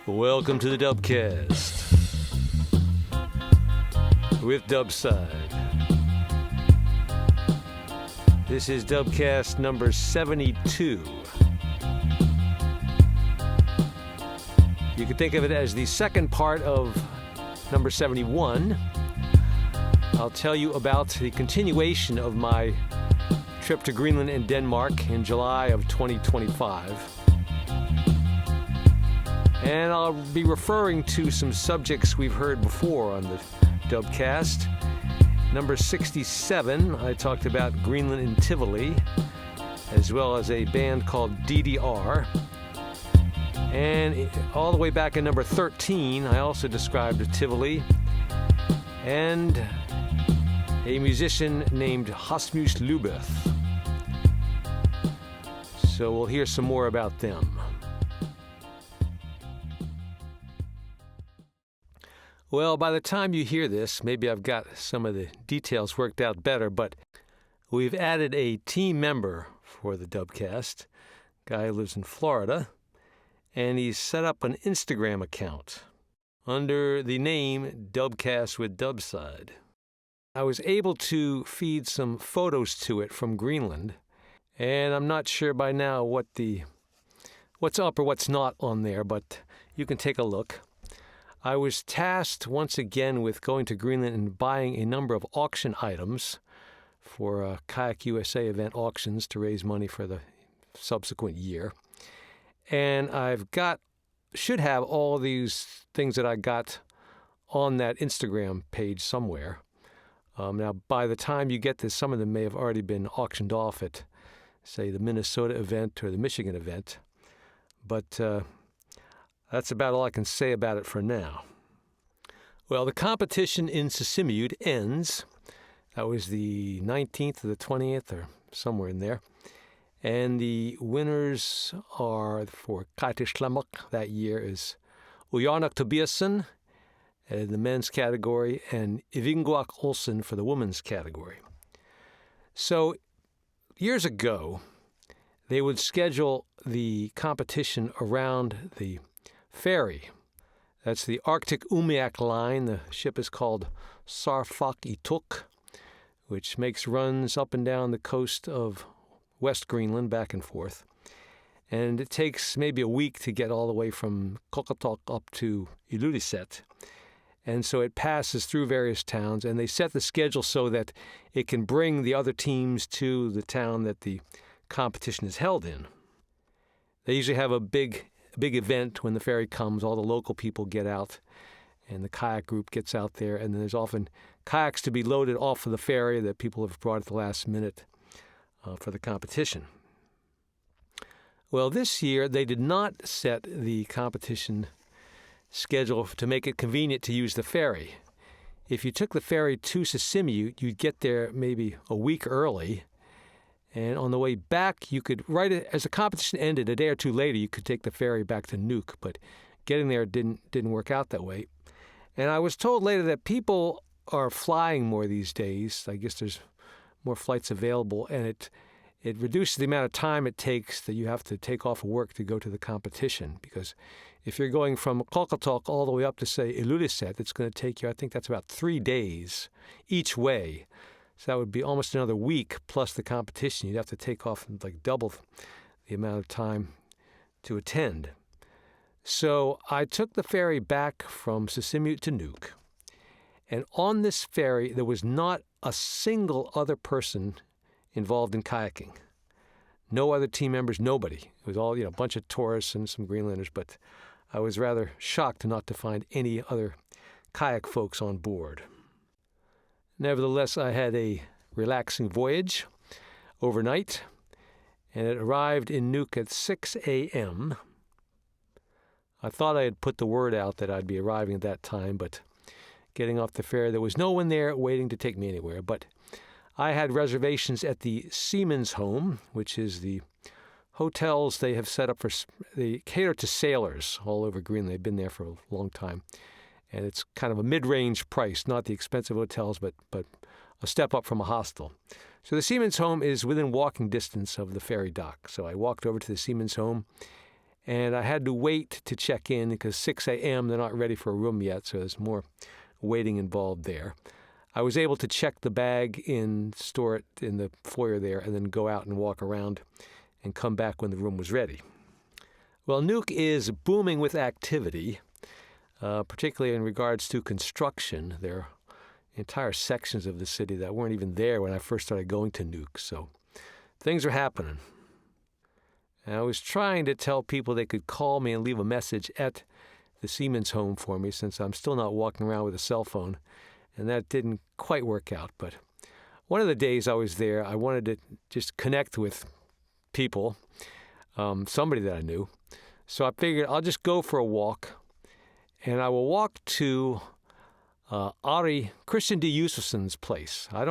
Welcome to the Dubcast with Dubside. This is Dubcast number 72. You can think of it as the second part of number 71. I'll tell you about the continuation of my trip to Greenland and Denmark in July of 2025. And I'll be referring to some subjects we've heard before on the Dubcast. Number 67, I talked about Greenland and Tivoli, as well as a band called DDR. And all the way back in number 13, I also described Tivoli and a musician named Rasmus Lubeth. So we'll hear some more about them. Well, by the time you hear this, maybe I've got some of the details worked out better, but we've added a team member for the Dubcast, a guy who lives in Florida, and he's set up an Instagram account under the name Dubcast with Dubside. I was able to feed some photos to it from Greenland, and I'm not sure by now what's up or what's not on there, but you can take a look. I was tasked once again with going to Greenland and buying a number of auction items for Kayak USA event auctions to raise money for the subsequent year. And should have all these things that I got on that Instagram page somewhere. Now, by the time you get this, some of them may have already been auctioned off at, say, the Minnesota event or the Michigan event. But that's about all I can say about it for now. Well, the competition in Sisimiut ends. That was the 19th or the 20th or somewhere in there. And the winners are for Qajaqs that year is Qajaqs Tobiasen in the men's category and Ivinguak Olsen for the women's category. So years ago, they would schedule the competition around the ferry. That's the Arctic Umiak line. The ship is called Sarfak Ituk, which makes runs up and down the coast of West Greenland back and forth. And it takes maybe a week to get all the way from Qajaqs up to Ilulissat. And so it passes through various towns, and they set the schedule so that it can bring the other teams to the town that the competition is held in. They usually have a big event when the ferry comes. All the local people get out, and the kayak group gets out there, and then there's often kayaks to be loaded off of the ferry that people have brought at the last minute for the competition. Well, this year they did not set the competition schedule to make it convenient to use the ferry. If you took the ferry to Sisimiut, you'd get there maybe a week early. And on the way back, you could, right as the competition ended, a day or two later, you could take the ferry back to Nuuk. But getting there didn't work out that way. And I was told later that people are flying more these days. I guess there's more flights available, and it reduces the amount of time it takes that you have to take off of work to go to the competition. Because if you're going from Qajaqs all the way up to, say, Ilulissat, it's going to take you, I think that's about 3 days each way. So that would be almost another week plus the competition. You'd have to take off like double the amount of time to attend. So I took the ferry back from Sisimiut to Nuuk. And on this ferry, there was not a single other person involved in kayaking. No other team members, nobody. It was all, a bunch of tourists and some Greenlanders, but I was rather shocked not to find any other kayak folks on board. Nevertheless, I had a relaxing voyage overnight, and it arrived in Nuuk at 6 a.m. I thought I had put the word out that I'd be arriving at that time, but getting off the ferry, there was no one there waiting to take me anywhere. But I had reservations at the Seamen's Home, which is the hotels they have set up they cater to sailors all over Greenland. They've been there for a long time. And it's kind of a mid-range price, not the expensive hotels, but a step up from a hostel. So the Seamen's Home is within walking distance of the ferry dock. So I walked over to the Seamen's Home, And I had to wait to check in because 6 a.m. they're not ready for a room yet, so there's more waiting involved there. I was able to check the bag in, store it in the foyer there, and then go out and walk around and come back when the room was ready. Well, Nuuk is booming with activity, particularly in regards to construction. There are entire sections of the city that weren't even there when I first started going to Nuuk, so things are happening. And I was trying to tell people they could call me and leave a message at the Seamen's Home for me, since I'm still not walking around with a cell phone, and that didn't quite work out. But one of the days I was there, I wanted to just connect with people, somebody that I knew. So I figured I'll just go for a walk, and I will walk to Ari Christian D. Yusufson's place. I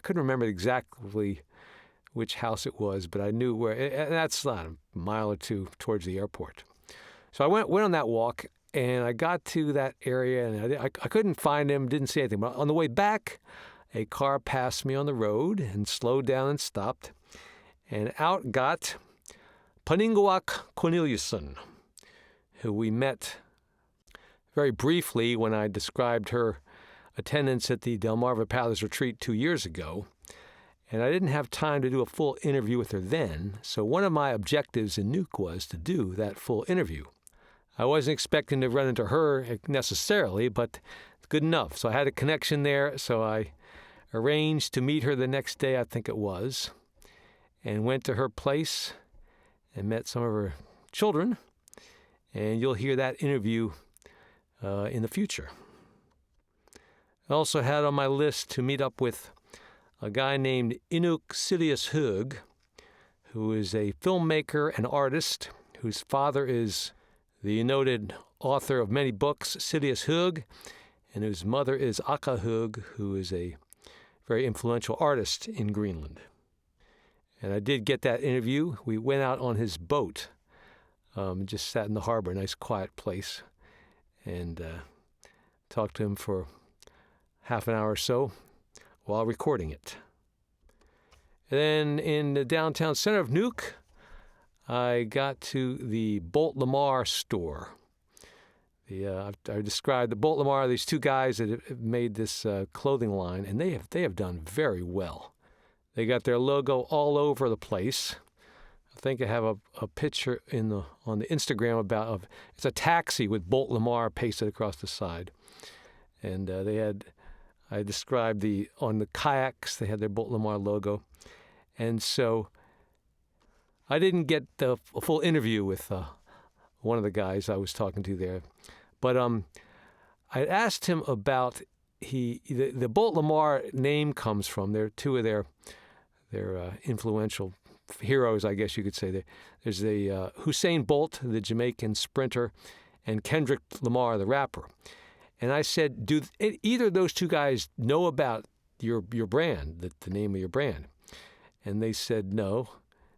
couldn't remember exactly which house it was, but I knew where. And that's not a mile or two towards the airport. So I went on that walk, and I got to that area, and I couldn't find him, didn't see anything. But on the way back, a car passed me on the road and slowed down and stopped. And out got Paningawak Corneliusson, who we met very briefly when I described her attendance at the Delmarva Palace Retreat 2 years ago. And I didn't have time to do a full interview with her then, so one of my objectives in Nuuk was to do that full interview. I wasn't expecting to run into her necessarily, but good enough. So I had a connection there, so I arranged to meet her the next day, I think it was, and went to her place and met some of her children, and you'll hear that interview in the future. I also had on my list to meet up with a guy named Inuk Sidious Hug, who is a filmmaker and artist, whose father is the noted author of many books, Sidious Hug, and whose mother is Aka Hug, who is a very influential artist in Greenland. And I did get that interview. We went out on his boat, just sat in the harbor, a nice quiet place, and talked to him for half an hour or so while recording it. And then in the downtown center of Nuuk, I got to the Bolt Lamar store. I described the Bolt Lamar, these two guys that have made this clothing line, and they have done very well. They got their logo all over the place. I think I have a picture on the Instagram it's a taxi with Bolt Lamar pasted across the side. And I described on the Qajaqs, they had their Bolt Lamar logo. And so I didn't get a full interview with one of the guys I was talking to there. But I asked him about, the Bolt Lamar name comes from, they're two of their influential heroes, I guess you could say. There's Usain Bolt, the Jamaican sprinter, and Kendrick Lamar, the rapper. And I said, do either of those two guys know about your brand, the name of your brand? And they said no,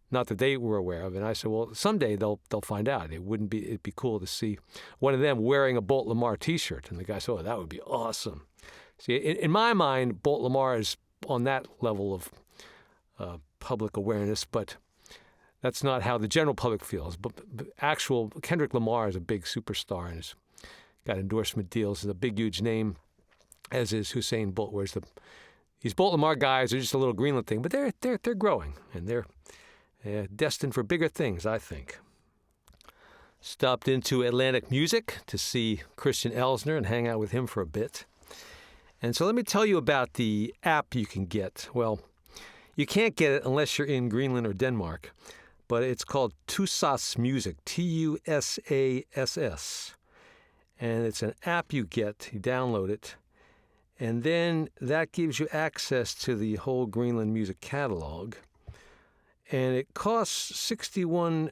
not that they were aware of. And I said, well, someday they'll find out. It'd be cool to see one of them wearing a Bolt Lamar T-shirt. And the guy said, oh, that would be awesome. See, in my mind, Bolt Lamar is on that level of public awareness, but that's not how the general public feels. But actual Kendrick Lamar is a big superstar and has got endorsement deals. Is a big, huge name, as is Usain Bolt. Whereas these Bolt Lamar guys are just a little Greenland thing, but they're growing and they're destined for bigger things, I think. Stopped into Atlantic Music to see Christian Elsner and hang out with him for a bit. And so let me tell you about the app you can get. Well, you can't get it unless you're in Greenland or Denmark, but it's called Tusass Music, Tusass. And it's an app you get, you download it, and then that gives you access to the whole Greenland music catalog. And it costs 61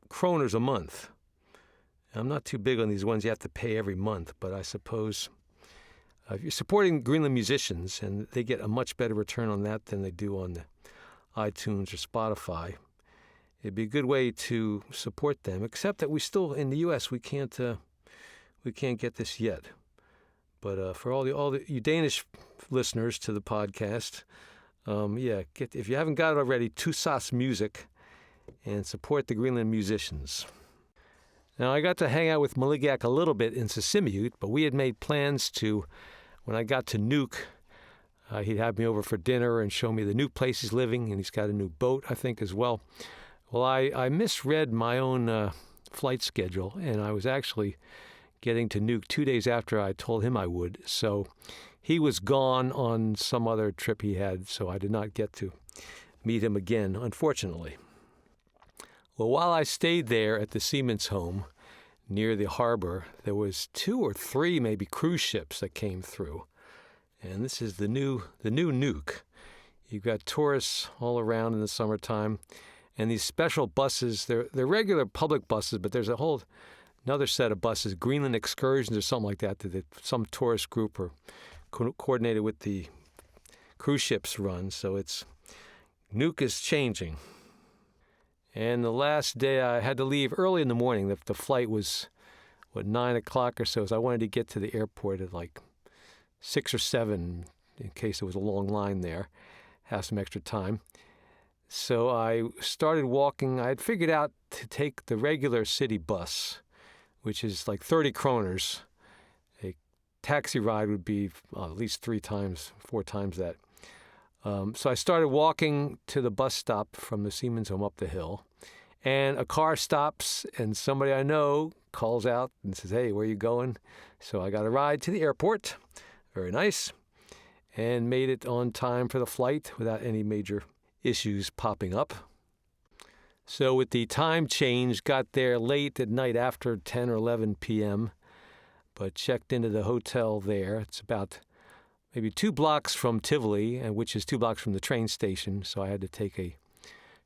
kroners a month. I'm not too big on these ones you have to pay every month, but I suppose if you're supporting Greenland musicians, and they get a much better return on that than they do on the iTunes or Spotify, it'd be a good way to support them, except that we still, in the U.S., we can't get this yet. But for all you Danish listeners to the podcast, if you haven't got it already, Tusass Music, and support the Greenland musicians. Now, I got to hang out with Maligak a little bit in Sisimiut, but we had made plans to, when I got to Nuuk, he'd have me over for dinner and show me the new place he's living, and he's got a new boat, I think, as well. Well, I misread my own flight schedule, and I was actually getting to Nuuk 2 days after I told him I would. So he was gone on some other trip he had, so I did not get to meet him again, unfortunately. Well, while I stayed there at the Seaman's Home near the harbor, there was 2 or 3 maybe cruise ships that came through. And this is the new Nuuk. You've got tourists all around in the summertime, and these special buses, they're regular public buses, but there's another set of buses, Greenland excursions or something like that some tourist group or coordinated with the cruise ships run. So Nuuk is changing. And the last day I had to leave early in the morning. The flight was, 9 o'clock or so. So I wanted to get to the airport at like 6 or 7 in case there was a long line there, have some extra time. So I started walking. I had figured out to take the regular city bus, which is like 30 kroners. A taxi ride would be at least 4 times that. So I started walking to the bus stop from the Seaman's Home up the hill, and a car stops, and somebody I know calls out and says, "Hey, where are you going?" So I got a ride to the airport. Very nice. And made it on time for the flight without any major issues popping up. So with the time change, got there late at night after 10 or 11 p.m., but checked into the hotel there. It's about maybe 2 blocks from Tivoli, which is 2 blocks from the train station. So I had to take a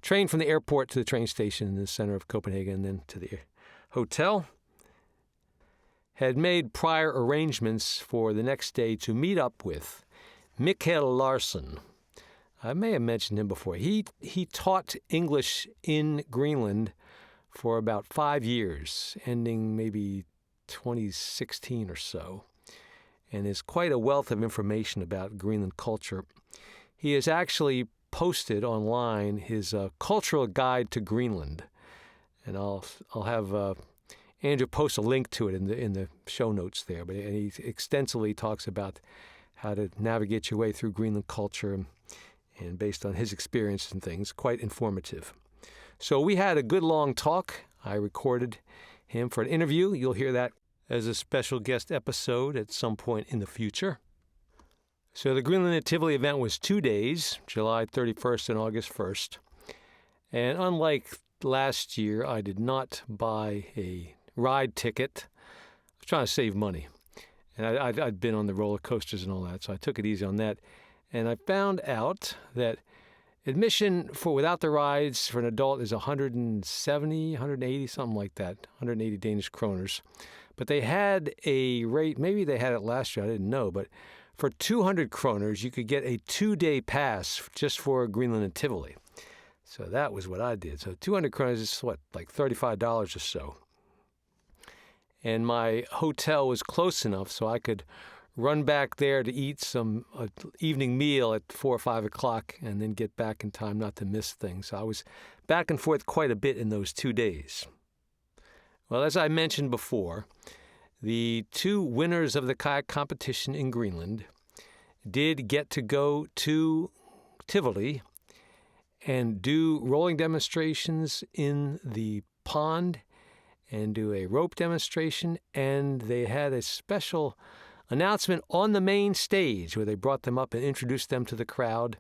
train from the airport to the train station in the center of Copenhagen and then to the hotel. Had made prior arrangements for the next day to meet up with Mikkel Larsen. I may have mentioned him before. He taught English in Greenland for about 5 years, ending maybe 2016 or so, and is quite a wealth of information about Greenland culture. He has actually posted online his cultural guide to Greenland, and I'll have Andrew post a link to it in the show notes there. But he extensively talks about how to navigate your way through Greenland culture, and based on his experience and things, quite informative. So we had a good long talk. I recorded him for an interview. You'll hear that as a special guest episode at some point in the future. So the Greenland Tivoli event was 2 days, July 31st and August 1st. And unlike last year, I did not buy a ride ticket. I was trying to save money. And I'd been on the roller coasters and all that, so I took it easy on that. And I found out that admission without the rides for an adult is 170, 180, something like that, 180 Danish kroners. But they had a rate, maybe they had it last year, I didn't know, but for 200 kroners, you could get a 2-day pass just for Greenland and Tivoli. So that was what I did. So 200 kroners is like $35 or so. And my hotel was close enough so I could run back there to eat some evening meal at 4 or 5 o'clock and then get back in time not to miss things. So I was back and forth quite a bit in those 2 days. Well, as I mentioned before, the 2 winners of the kayak competition in Greenland did get to go to Tivoli and do rolling demonstrations in the pond and do a rope demonstration, and they had a special announcement on the main stage where they brought them up and introduced them to the crowd,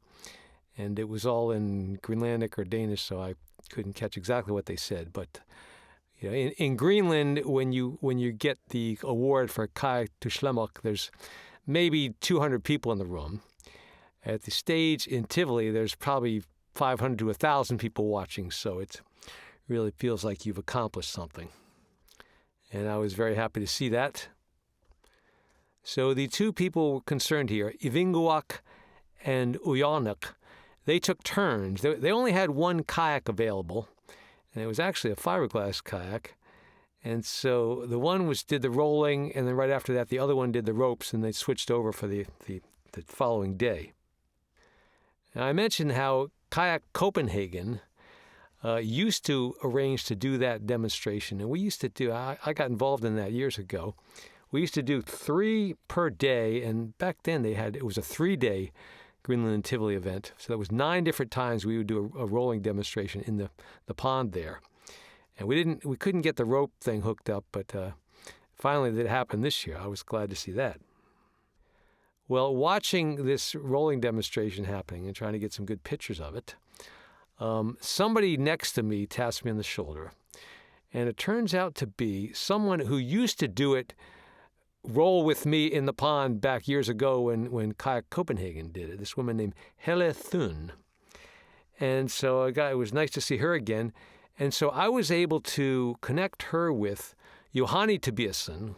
and it was all in Greenlandic or Danish, so I couldn't catch exactly what they said. But you know, in Greenland, when you get the award for Kaj to Slemok, there's maybe 200 people in the room. At the stage in Tivoli, there's probably 500 to 1,000 people watching, so it really feels like you've accomplished something. And I was very happy to see that. So the 2 people concerned here, Ivinguak and Uyanak, they took turns. They only had 1 kayak available, and it was actually a fiberglass kayak. And so the one did the rolling, and then right after that, the other one did the ropes, and they switched over for the following day. Now, I mentioned how Kayak Copenhagen used to arrange to do that demonstration. And we used to do, I got involved in that years ago. We used to do 3 per day. And back then it was a 3-day Greenland and Tivoli event. So that was 9 different times we would do a rolling demonstration in the pond there. And we couldn't get the rope thing hooked up, but finally that happened this year. I was glad to see that. Well, watching this rolling demonstration happening and trying to get some good pictures of it, somebody next to me taps me on the shoulder. And it turns out to be someone who used to do it, roll with me in the pond back years ago when Qajaq Copenhagen did it, this woman named Helle Thun. And so it was nice to see her again. And so I was able to connect her with Johanni Tobiasen,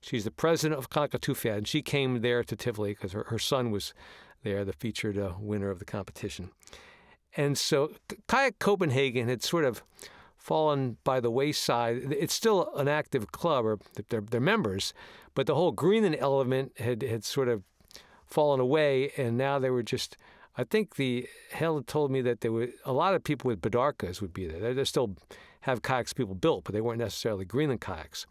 she's the president of Qajaq, and she came there to Tivoli because her son was there, the featured winner of the competition. And so Qajaq Copenhagen had sort of fallen by the wayside. It's still an active club, or they're members, but the whole Greenland element had sort of fallen away, and now they were just, I think Helle told me that there were a lot of people with Bidarkas would be there. They still have kayaks people built, but they weren't necessarily Greenland kayaks.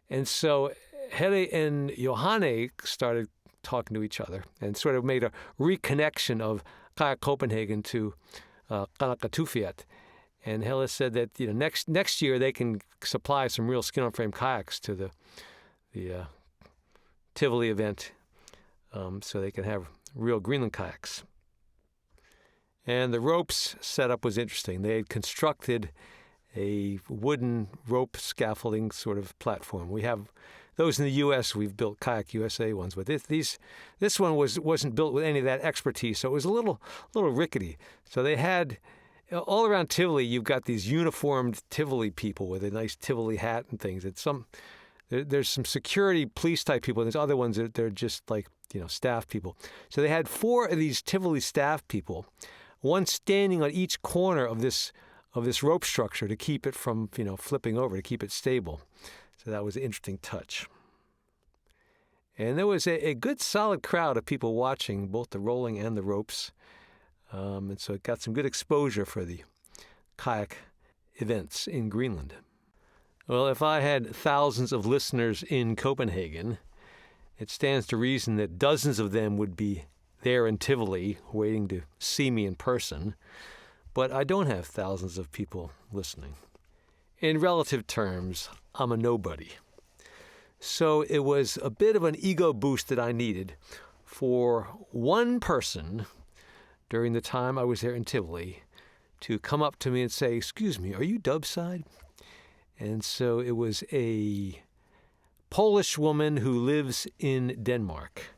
And so Helle and Johanne started talking to each other and sort of made a reconnection of Qajaq Copenhagen to Qajaq. And Helle said that next year they can supply some real skin-on-frame kayaks to the Tivoli event, so they can have real Greenland kayaks. And the ropes setup was interesting. They had constructed a wooden rope scaffolding sort of platform. We have those in the U.S. We've built Kayak USA ones, but this one wasn't built with any of that expertise, so it was a little rickety. So they had all around Tivoli, you've got these uniformed Tivoli people with a nice Tivoli hat and things. There's some security police type people, and there's other ones that they're just like staff people. So they had 4 of these Tivoli staff people, one standing on each corner of this rope structure to keep it from flipping over, to keep it stable. So that was an interesting touch. And there was a good solid crowd of people watching both the rolling and the ropes. And so it got some good exposure for the kayak events in Greenland. Well, if I had thousands of listeners in Copenhagen, it stands to reason that dozens of them would be there in Tivoli waiting to see me in person. But I don't have thousands of people listening. In relative terms, I'm a nobody. So it was a bit of an ego boost that I needed for one person during the time I was there in Tivoli to come up to me and say, "Excuse me, are you Dubside?" And so it was a Polish woman who lives in Denmark.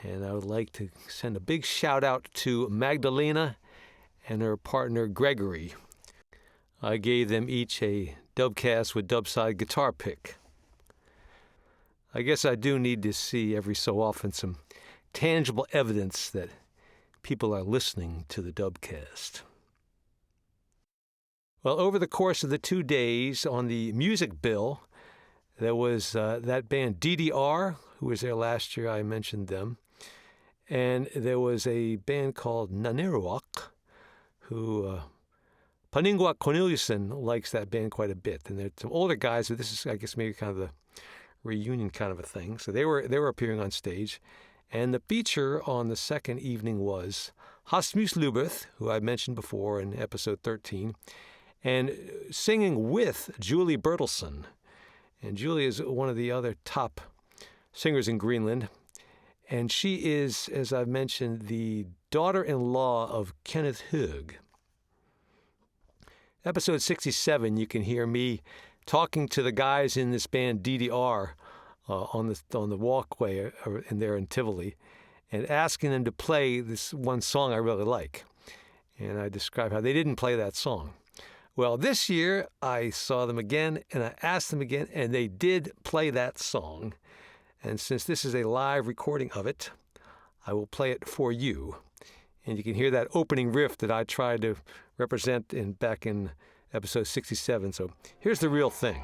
And I would like to send a big shout out to Magdalena and her partner Gregory. I gave them each a Dubcast with Dubside guitar pick. I guess I do need to see every so often some tangible evidence that people are listening to the Dubcast. Well, over the course of the 2 days on the music bill, there was that band DDR, who was there last year. I mentioned them. And there was a band called Naniruak, who Paningwak Corneliusen likes that band quite a bit. And they're some older guys, but this is, I guess, maybe kind of the reunion kind of a thing. So they were appearing on stage. And the feature on the second evening was Hasmus Lubeth, who I mentioned before in episode 13, and singing with Julie Bertelsen. And Julie is one of the other top singers in Greenland. And she is, as I've mentioned, the daughter-in-law of Kenneth Hug. Episode 67, you can hear me talking to the guys in this band DDR on the walkway in there in Tivoli, and asking them to play this one song I really like. And I describe how they didn't play that song. Well, this year I saw them again, and I asked them again, and they did play that song. And since this is a live recording of it, I will play it for you. And you can hear that opening riff that I tried to represent back in episode 67. So here's the real thing.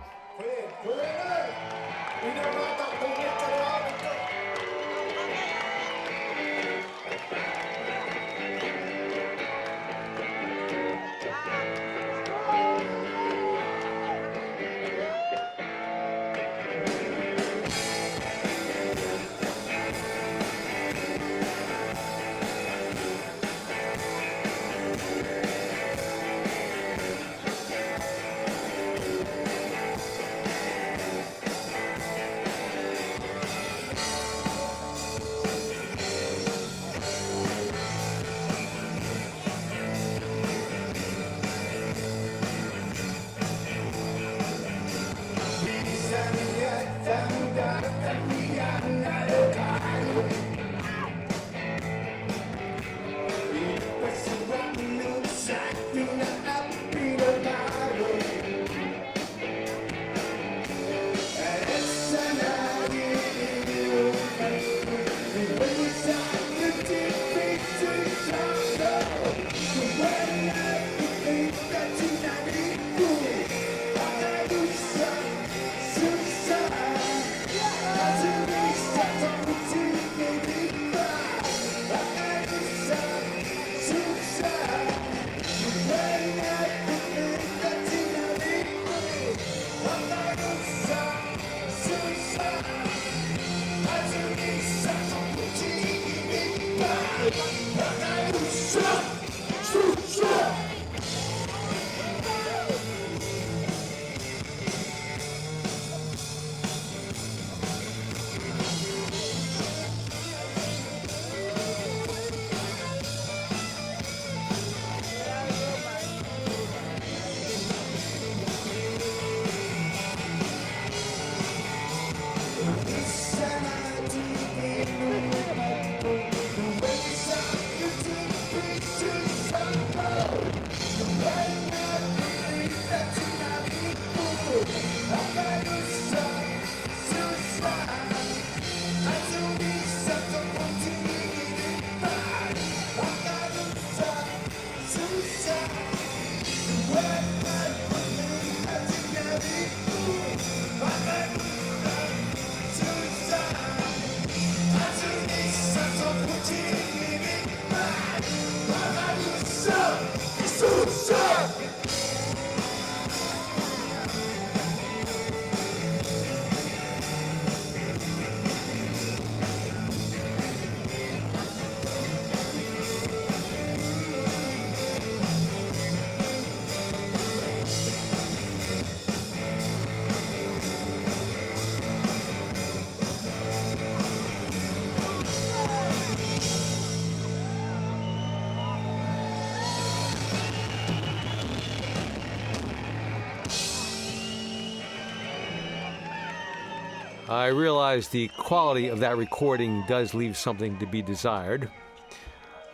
I realize the quality of that recording does leave something to be desired.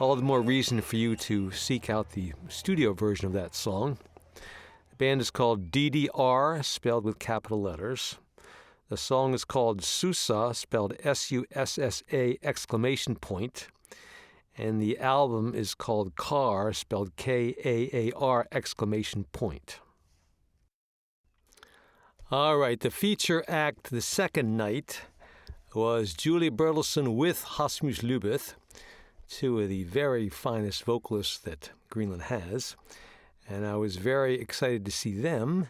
All the more reason for you to seek out the studio version of that song. The band is called DDR, spelled with capital letters. The song is called Sussa, spelled S-U-S-S-A exclamation point. And the album is called Kaar, spelled K-A-A-R exclamation point. All right, the feature act the second night was Julie Bertelsen with Rasmus Lubeth, two of the very finest vocalists that Greenland has, and I was very excited to see them.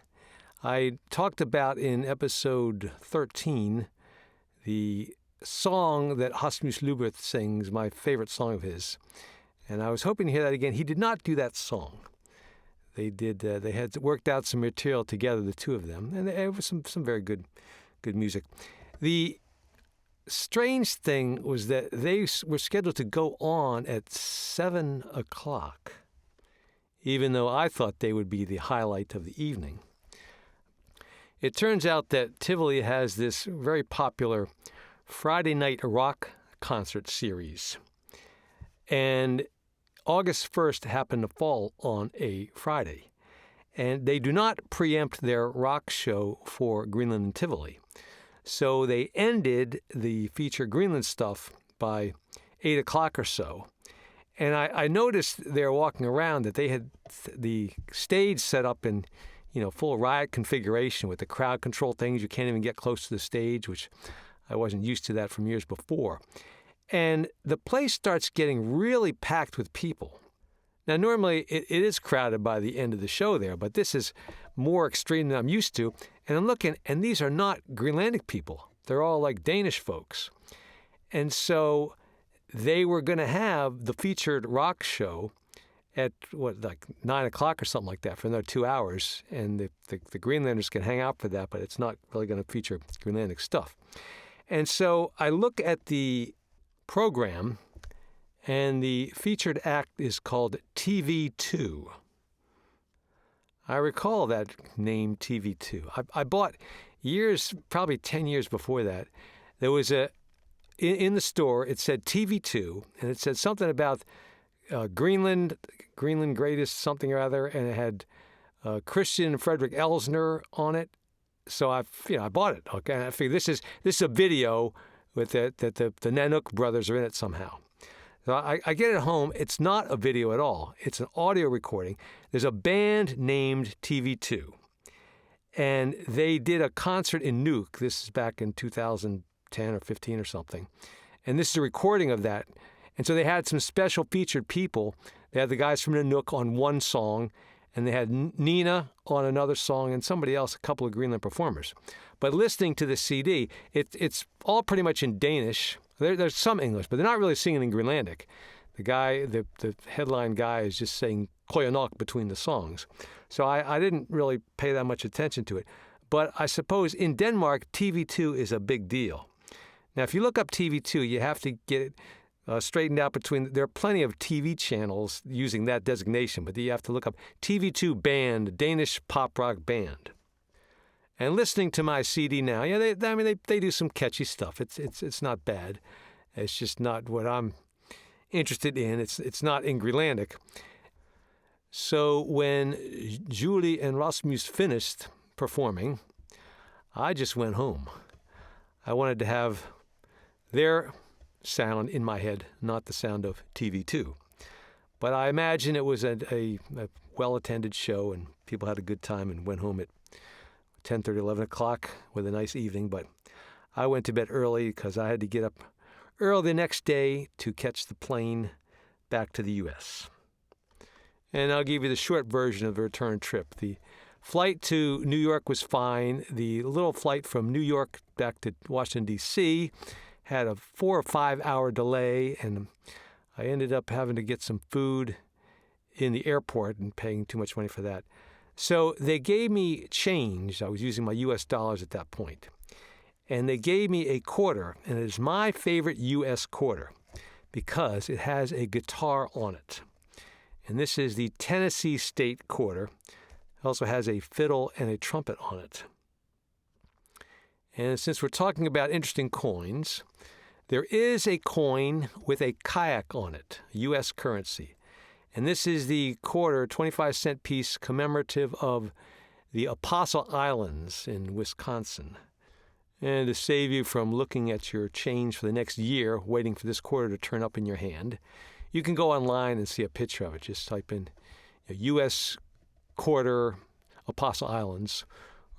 I talked about in episode 13 the song that Rasmus Lubeth sings, my favorite song of his, and I was hoping to hear that again. He did not do that song. They had worked out some material together, the two of them, and it was some very good music. The strange thing was that they were scheduled to go on at 7 o'clock, even though I thought they would be the highlight of the evening. It turns out that Tivoli has this very popular Friday night rock concert series, and August 1st happened to fall on a Friday, and they do not preempt their rock show for Greenland and Tivoli. So they ended the feature Greenland stuff by 8 o'clock or so. And I noticed there walking around that they had the stage set up in, full riot configuration with the crowd control things. You can't even get close to the stage, which I wasn't used to that from years before. And the place starts getting really packed with people. Now, normally it is crowded by the end of the show there, but this is more extreme than I'm used to. And I'm looking, and these are not Greenlandic people. They're all like Danish folks. And so they were going to have the featured rock show at, 9 o'clock or something like that for another 2 hours. And the Greenlanders can hang out for that, but it's not really going to feature Greenlandic stuff. And so I look at the program, and the featured act is called TV2. I recall that name, TV2. I bought probably 10 years before that. There was in the store, it said TV2, and it said something about Greenland greatest something or other, and it had Christian and Frederick Elsner on it. So I bought it. Okay, and I figured this is a video with that the Nanook brothers are in it somehow. So I get it home. It's not a video at all. It's an audio recording. There's a band named TV2, and they did a concert in Nuuk. This is back in 2010 or 15 or something, and this is a recording of that. And so they had some special featured people. They had the guys from Nanook on one song, and they had Nina on another song, and somebody else, a couple of Greenland performers. But listening to the CD, it's all pretty much in Danish. There's some English, but they're not really singing in Greenlandic. The headline guy is just saying Qajaqs between the songs. So I didn't really pay that much attention to it. But I suppose in Denmark, TV2 is a big deal. Now, if you look up TV2, you have to get it straightened out between. There are plenty of TV channels using that designation, but you have to look up TV2 band, Danish pop rock band. And listening to my CD now, they do some catchy stuff. It's not bad. It's just not what I'm interested in. It's not in Greenlandic. So when Julie and Rasmus finished performing, I just went home. I wanted to have their sound in my head, not the sound of TV2. But I imagine it was a well-attended show, and people had a good time and went home at 10:30, 11 o'clock with a nice evening. But I went to bed early because I had to get up early the next day to catch the plane back to the U.S. And I'll give you the short version of the return trip. The flight to New York was fine. The little flight from New York back to Washington, D.C. had a 4 or 5 hour delay, and I ended up having to get some food in the airport and paying too much money for that. So they gave me change. I was using my U.S. dollars at that point. And they gave me a quarter, and it is my favorite U.S. quarter because it has a guitar on it. And this is the Tennessee State quarter. It also has a fiddle and a trumpet on it. And since we're talking about interesting coins, there is a coin with a kayak on it, U.S. currency. And this is the quarter 25-cent piece commemorative of the Apostle Islands in Wisconsin. And to save you from looking at your change for the next year, waiting for this quarter to turn up in your hand, you can go online and see a picture of it. Just type in U.S. quarter Apostle Islands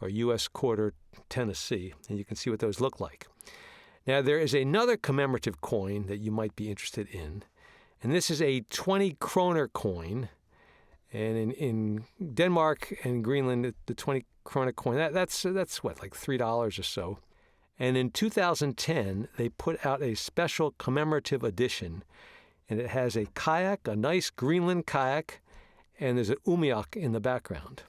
or U.S. quarter Tennessee, and you can see what those look like. Now, there is another commemorative coin that you might be interested in, and this is a 20 kroner coin. And in Denmark and Greenland, the 20 kroner coin, that's what, like $3 or so. And in 2010, they put out a special commemorative edition, and it has a kayak, a nice Greenland kayak, and there's an umiak in the background.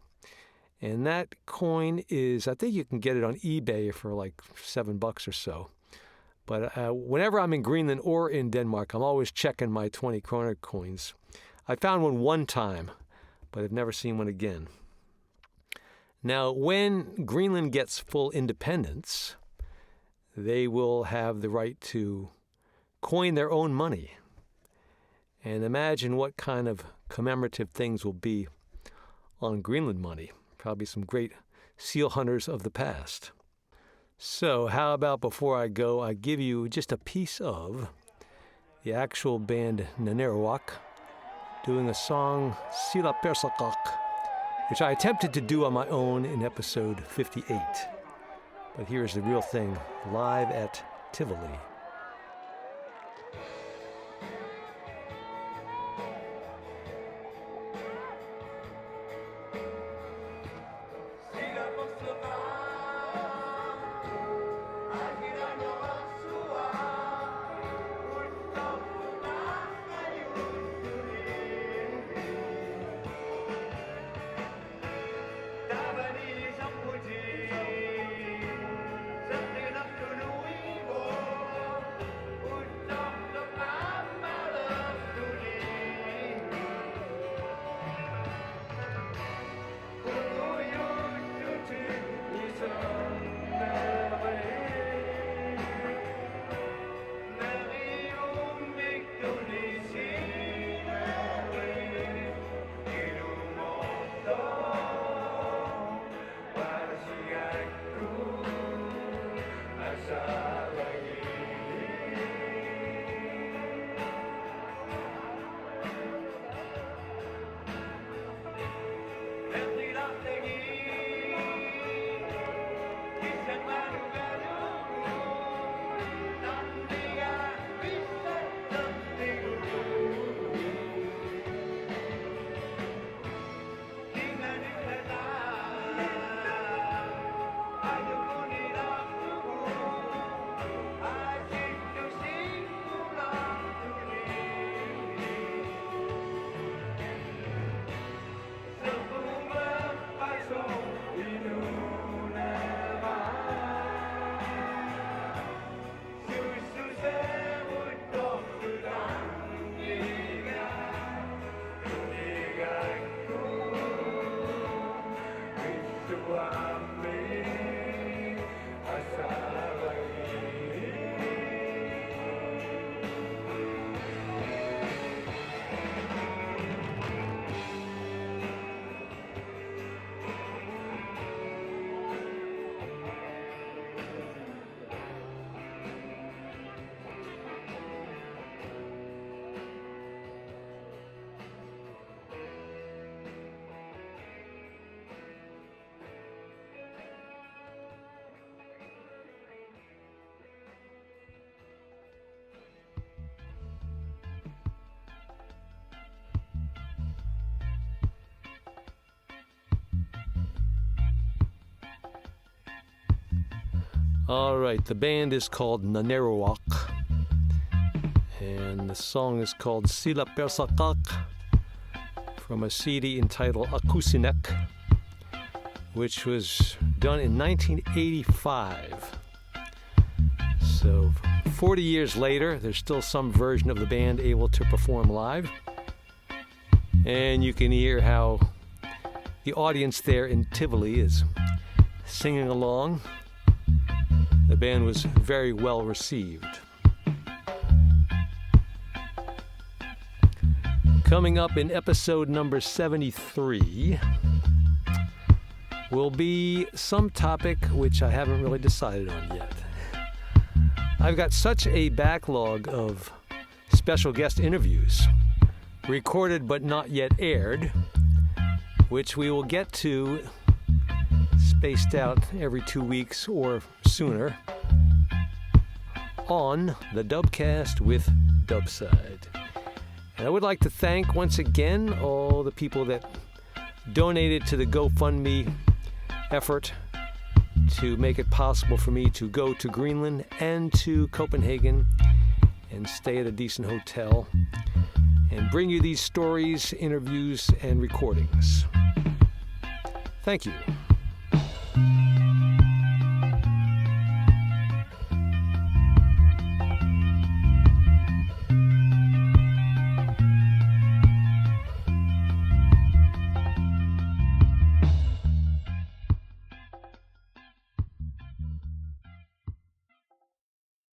And that coin is, I think you can get it on eBay for like $7 or so. But whenever I'm in Greenland or in Denmark, I'm always checking my 20 kroner coins. I found one time, but I've never seen one again. Now, when Greenland gets full independence, they will have the right to coin their own money. And imagine what kind of commemorative things will be on Greenland money. Probably some great seal hunters of the past. So how about before I go, I give you just a piece of the actual band Nanerwak doing a song, Sila Persakak, which I attempted to do on my own in episode 58. But here's the real thing, live at Tivoli. All right, the band is called Nanerwak, and the song is called Sila Persakak from a CD entitled Akusinek, which was done in 1985. So 40 years later, there's still some version of the band able to perform live, and you can hear how the audience there in Tivoli is singing along. The band was very well received. Coming up in episode number 73 will be some topic which I haven't really decided on yet. I've got such a backlog of special guest interviews, recorded but not yet aired, which we will get to spaced out every 2 weeks or sooner on the Dubcast with Dubside. And I would like to thank once again all the people that donated to the GoFundMe effort to make it possible for me to go to Greenland and to Copenhagen and stay at a decent hotel and bring you these stories, interviews, and recordings. Thank you.